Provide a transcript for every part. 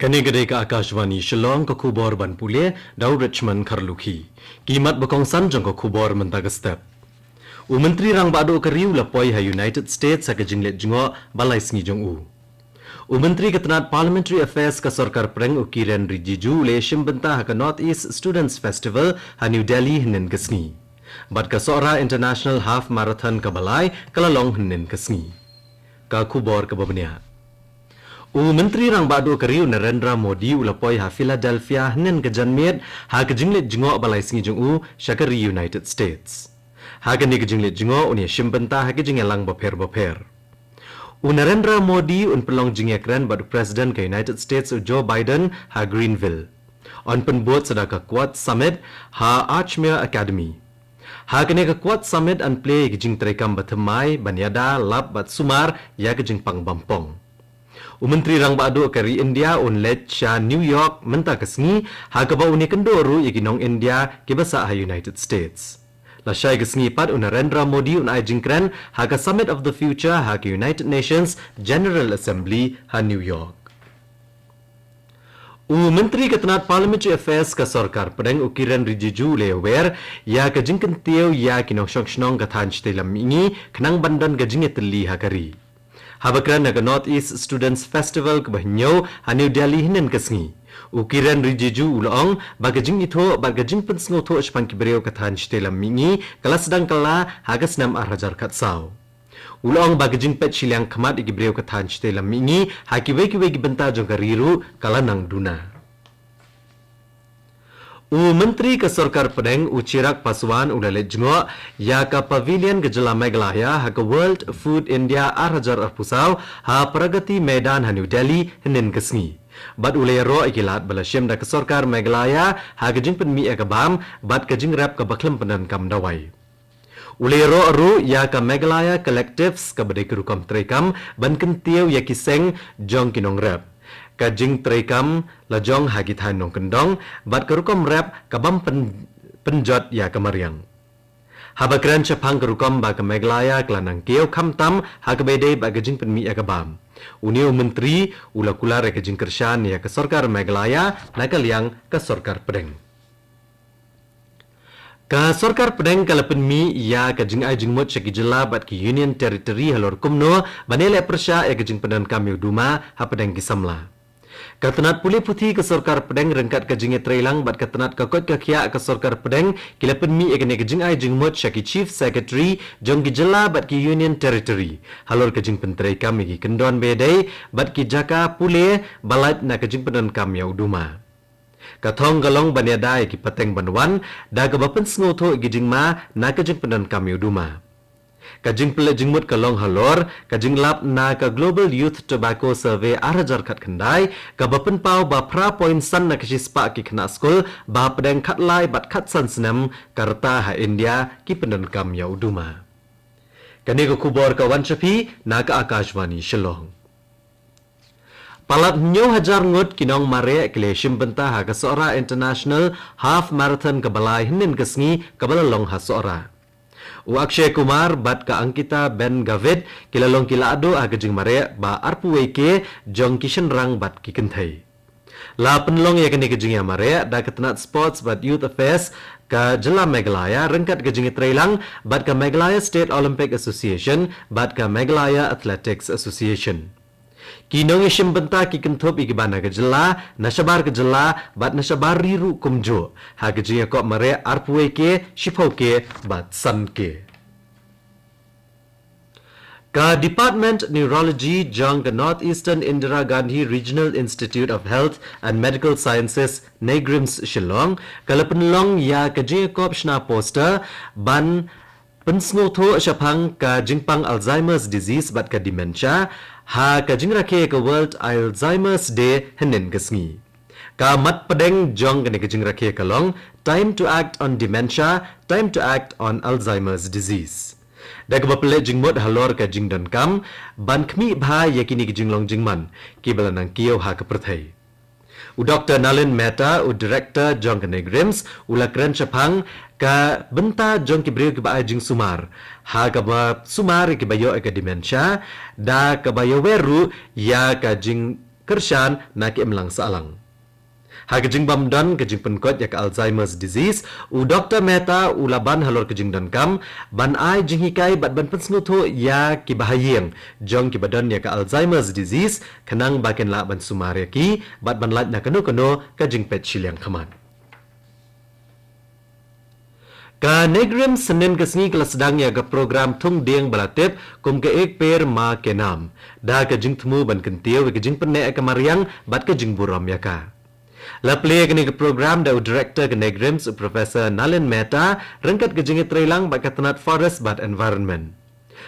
Kani-gede ka AKASHVANI Shillong ka kubor ban pule daw Richmond Karluki. Kimat bakongsan jong ka kubor mentagastep. Menteri rang bado kariu lapoi ha United States sa kajinglet jingo balai sngi jong u. Menteri ketenat Parliamentary Affairs ka Sarkar Preng Ukiran Rijiju le shimbenta ha ka North East Students Festival ha New Delhi hinen kesngi. Bad ka Sora International Half Marathon ka balai kalalong hinen kesngi. Ka kubor ka babnia. Menteri rang bado kariu Narendra Modi ulapoi ha Philadelphia hnen kejanmet ha kejinglet jingo balai sngi jong u syakari United States. Ha kani kejinglet jingo unia shimbenta ha kejingelang baper. Narendra Modi pelong jingekran badu Presiden ke United States Joe Biden ha Greenville. Penbuat sedaka Quad Summit ha Archmere Academy. Ha kani ka Quad Summit play kejing terekam batemai banyada lab bat sumar ya kejing pang bampong. Menteri rang bado kari India let sha New York menta kesngi ha ka ba uni kendoru yaginong India ke basa ha United States. La syai kesngi pad Narendra Modi ai jingkran ha ka Summit of the Future ha ka United Nations General Assembly ha New York. Menteri ketenat Parliamentary Affairs ka Sarkar Pedang Ukiran Rijiju lewer ya ka jingken tieu ya kinong syong ka than stelam ingi kenang bandan ka jingeteli ha kari. Habakran naga North East Students Festival ke Bahnyo ha New Delhi hinen kesngi. Ukiran Rijiju ulong bagajing ito bagajing pensngo to sepang kibreo katan shtelam mingi kala sedang kala hagas nam arajar katsau. Ulong bagajing pet silang kemat ikibreo katan shtelam mingi hakiwe-kiwe gibenta jong kariru kala nang duna. Menteri ke Sarkar Pedang Chirak Paswan ulalet jengo ya ka Pavilion Gejala Meghalaya ha ka World Food India Arhajar Arpusau ha Pragati Medan ha New Delhi hinen kesngi. Bad ulero ikilat balasyem da ke Sarkar Meghalaya ha kejing penmi akabam bad kejing rap ka baklem penan kam dawai. Ulero aru ya ka Meghalaya Collectives ka badai kerukam trekam ban kentiau ya kiseng jong kinong rap. Kajing terekam lajong hagitan nong kendong bat kerukom rap kabam penjot ya kemariang. Habakran cepang kerukom ba ke Meghalaya kelanang keo kamtam hakabede ba kajing penmi ya kabam. Unio menteri ula-kula re kajing kersyan ya ke Sarkar Meghalaya nakaliang ke Sarkar Pedang. Ka Sarkar Pedang kala penmi ya kajing ajing mot syakijela bat ki Union Territory halor kumno banele persya ya kajing pedan kami duma ha Pedang kisamla. Katenat puli putih ke Sarkar Pedang rengkat kajing trailang bat katenat kakot kakia ke Sarkar Pedang kila penmi ekene kajing ajing mot syaki Chief Secretary jong gijela bat ki Union Territory halor kajing pentrai kami ki kendon bedai bat ki jaka pule balat na kajing pedan kami uduma. Katong galong banyada ki pateng banwan da gabapen sngoto gijing ma na kajing pedan kami uduma. Kajing pele jingmut kalong halor, kajing lap na ka Global Youth Tobacco Survey arajar kat kendai, ka bapen pau ba pra point san na kisispa ki kena skul, ba pedang kat lai bat kat san senam, karta ha India ki pendankam ya uduma. Kani ko kubor ka wancapi, na ka AKASHVANI Shillong. Palat nyo hajar ngut kinong mare kile shimbenta ha ka Sora International Half Marathon ka balai hinin kesngi ka balalong ha Sora. Akshay Kumar bat ka Angkita Ben Gavid kilalong kilado agajing mare ba arpuweke jong kishen rang bat kikenthai. La penlong ya kani kajing ya mare da ketenat sports bat youth affairs ka Jela Meghalaya rengkat kajing trailang bat ka Meghalaya State Olympic Association bat ka Meghalaya Athletics Association. Kinong ishim benta ki kenthop ikibana ke jela nasabar ke jela bat nasabar riru kumjo ha ke jia kok mare arpuwe ke shifau ke bat san ke ka Department Neurology jong the Northeastern Indira Gandhi Regional Institute of Health and Medical Sciences Negrims Shillong kala penlong ya ke jia kop shna poster ban pensngoto syapang ka jingpang Alzheimer's disease bat ka dementia ha ka jingrake ka World Alzheimer's Day henen kesngi. Ka mat pedeng jong kani ka jingrake ka long time to act on dementia, time to act on Alzheimer's disease. Da ka bapele jingmot halor ka jingdan kam ban kmi bha yakini ka jinglong jingman ki balanang kiyo ha ka prathai. Dr. Nalin Mehta, Director jong kani Grims, ulakran chapang ka benta jong ki brio ki ba jing sumar ha ka ba sumar ki bayo ka dementia da ka bayo weru ya ka jing kershan na ke emlang salang. Ha kejing bamdan kejing penkot yak Alzheimer's disease u Dr. Mehta u laban halor kejing dan kam ban ai jing hikai bat ban pensnutho ya ki bahayeng jong ki badan yak Alzheimer's disease kenang baken la ban sumaria ki bat ban lat na keno kejing pet Shilong khaman. Ka negrim Senin kesni kelas sedang ya ke program tung deng balatip kum ke ek per ma ke nam da kejing temu ban kentiu kejing penek ke mariang bat kejing buram ya ka. La play kini ke program da director ke negrims Professor Nalin Mehta rengkat kejing trailang bat katanat forest bat environment.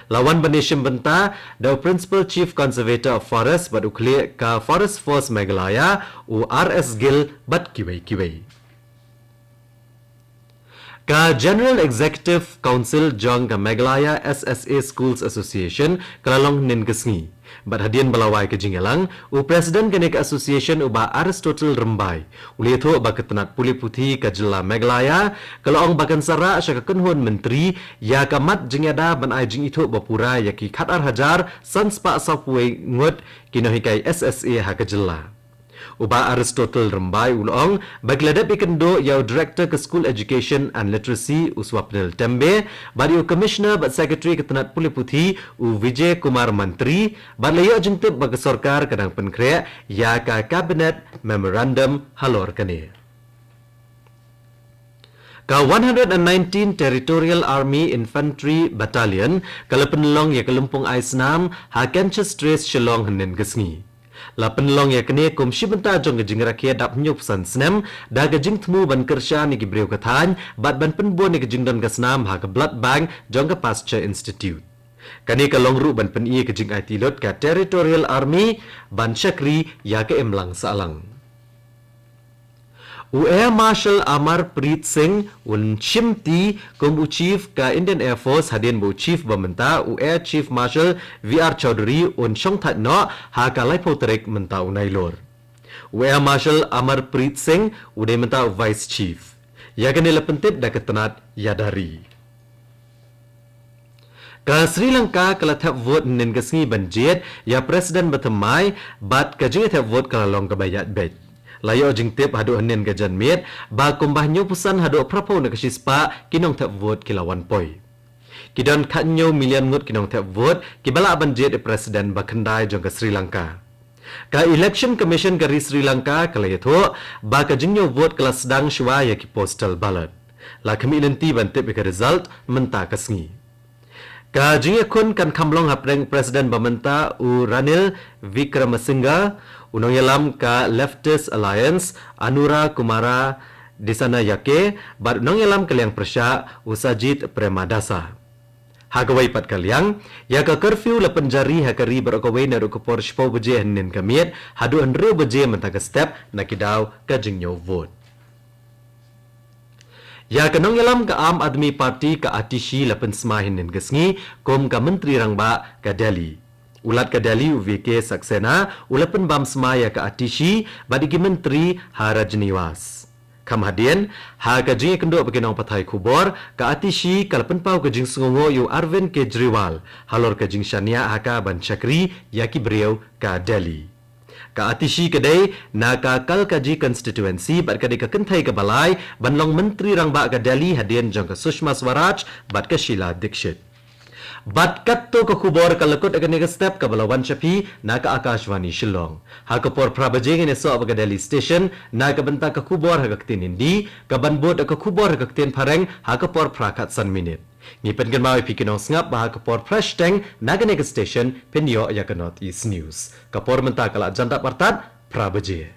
Lawan Banishim Benta da principal chief conservator of forest bat ukli ka Forest Force Meghalaya u RS Gill bat kiwai. Ka General Executive Council Jong ka Meghalaya SSA Schools Association kalalong nin kesngi. Bat hadian balawai ke jingelang, u Presiden kene ke Association uba Aristotle Rembai. Uli itu ba ketenat puli putih ka jela Meghalaya, kalong bakan sara asya ka kenhun menteri, ya ka mat jingada ban ai jing itu bapura ya ki khatar hajar sanspa sapwe ngut kinohikai SSA ha ka jela. Uba Aristotle Rembai ulong bagladap ikendo yau Director ke School Education and Literacy Uswapnil Tembe bari u Commissioner bat Secretary ketenat puli putih u Vijay Kumar Mantri bat layo jengtip bagi sorkar kadang penkrea ya ka Cabinet Memorandum halor kane. Ka 119 Territorial Army Infantry Battalion kala penelong ya kelumpung Aisnam ha Kenches Trace Shillong henin kesngi. La penelong ya kene kum shibenta jong gejing rakyat dap nyup san snem da gejing temu ban kersha ni gibreu kathan bat ban penbon ni gejing don gasnam ha ke blood bank jong ke Pasteur Institute. Kani ka longru ban pen ie gejing IT lot ka Territorial Army ban Shakri ya ke emlang salang. Air Marshal Amar Preet Singh un Shimti kum Chief ka Indian Air Force hadin bu Chief bamenta Air Chief Marshal VR Chaudhary un Shongthat no ha ka laipotrek menta unailor. Air Marshal Amar Preet Singh ude menta Vice Chief. Ya kanila pentip da ketenat yadari. Ka Sri Lanka kala thap vote nin kesngi banjet ya Presiden batamai bat ka jing thap vote kala long ka bayat bet. Layo jing tip hadu hanin ke janmit ba kumbah nyo pusan hadu prapo na kasispa kinong tap vote kilawan poi. Kidon katnyo million ngut kinong tap vote kibala banjet presiden ba kendai jong ke Sri Lanka. Ka Election Commission ke Sri Lanka kala yato ba ka jingyo vote kala sedang shwa ya ki postal ballot. La kami nanti bantip ke result menta kesngi. Ka jingya kun kan kamlong hapreng presiden bamenta u Ranil Wickremesinghe unong yalam ka Leftist Alliance Anura Kumara Disana Yake bar unong yalam kaliang persya Usajit Premadasa. Hagawai pat kaliang ya ka curfew la penjari hakari berokawai na rukupor 10 beje hanin kamiet hadu 1 beje mentaga step na kidaw ka jingyo vote. Ya kanong yalam ka Aam Admi Party ka Atishi la pensmahin nin gesngi kom ka menteri rangba ka Delhi. Ulat ka Delhi UVK Saksena ulapan bam semaya ka Atishi badigi menteri Harajniwas. Kam hadian ha ka jing kendo pakinong patai kubor ka Atishi kalapan pau ka jing sungongo yu Arvind Kejriwal halor ka jing Shania haka ban Chakri yaki breu ka Delhi. Ka Atishi kadai na ka Kalkaji constituency bat kadai ka kentai ka balai banlong menteri rangba ka Delhi hadian jong ka Sushma Swaraj bat ka Sheila Dikshit. Bat katto ka kubor kalakot agan nega step ka balawan shapi na ka AKASHVANI Shillong. Ha ka por prabajeng ni so abaga Delhi station na ka banta ka kubor ha kaktin hindi ka banbot ka kubor ha kaktin pareng ha ka por prakat san minute. Ngipen kan mawi pikinong ngap ba ha ka por fresh teng na ka nega station penyo ya ka North East News. Ka por menta kala janda partat prabaje.